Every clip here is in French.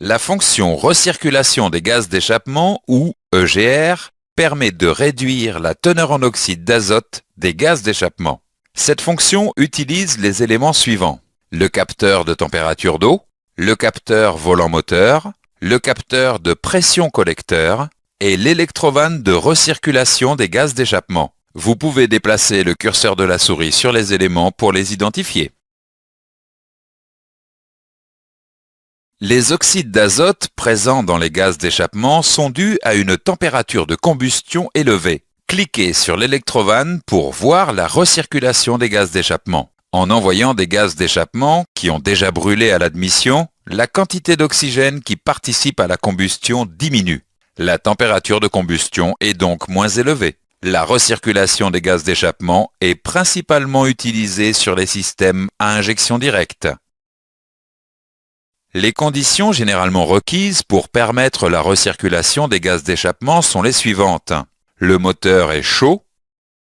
La fonction recirculation des gaz d'échappement, ou EGR, permet de réduire la teneur en oxyde d'azote des gaz d'échappement. Cette fonction utilise les éléments suivants: le capteur de température d'eau, le capteur volant-moteur, le capteur de pression collecteur et l'électrovanne de recirculation des gaz d'échappement. Vous pouvez déplacer le curseur de la souris sur les éléments pour les identifier. Les oxydes d'azote présents dans les gaz d'échappement sont dus à une température de combustion élevée. Cliquez sur l'électrovanne pour voir la recirculation des gaz d'échappement. En envoyant des gaz d'échappement qui ont déjà brûlé à l'admission, la quantité d'oxygène qui participe à la combustion diminue. La température de combustion est donc moins élevée. La recirculation des gaz d'échappement est principalement utilisée sur les systèmes à injection directe. Les conditions généralement requises pour permettre la recirculation des gaz d'échappement sont les suivantes. Le moteur est chaud,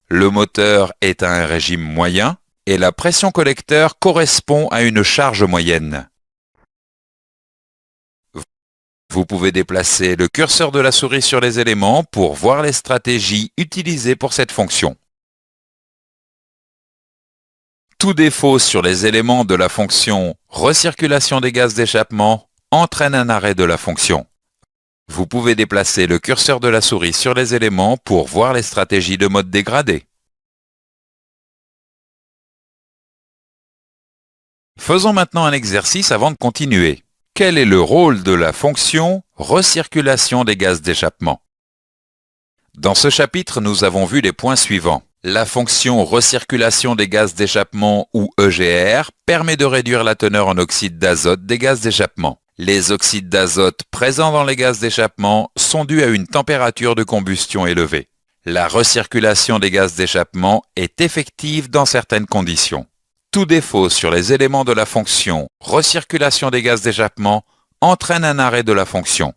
le moteur est à un régime moyen et la pression collecteur correspond à une charge moyenne. Vous pouvez déplacer le curseur de la souris sur les éléments pour voir les stratégies utilisées pour cette fonction. Tout défaut sur les éléments de la fonction recirculation des gaz d'échappement entraîne un arrêt de la fonction. Vous pouvez déplacer le curseur de la souris sur les éléments pour voir les stratégies de mode dégradé. Faisons maintenant un exercice avant de continuer. Quel est le rôle de la fonction recirculation des gaz d'échappement? Dans ce chapitre, nous avons vu les points suivants. La fonction recirculation des gaz d'échappement, ou EGR, permet de réduire la teneur en oxyde d'azote des gaz d'échappement. Les oxydes d'azote présents dans les gaz d'échappement sont dus à une température de combustion élevée. La recirculation des gaz d'échappement est effective dans certaines conditions. Tout défaut sur les éléments de la fonction recirculation des gaz d'échappement entraîne un arrêt de la fonction.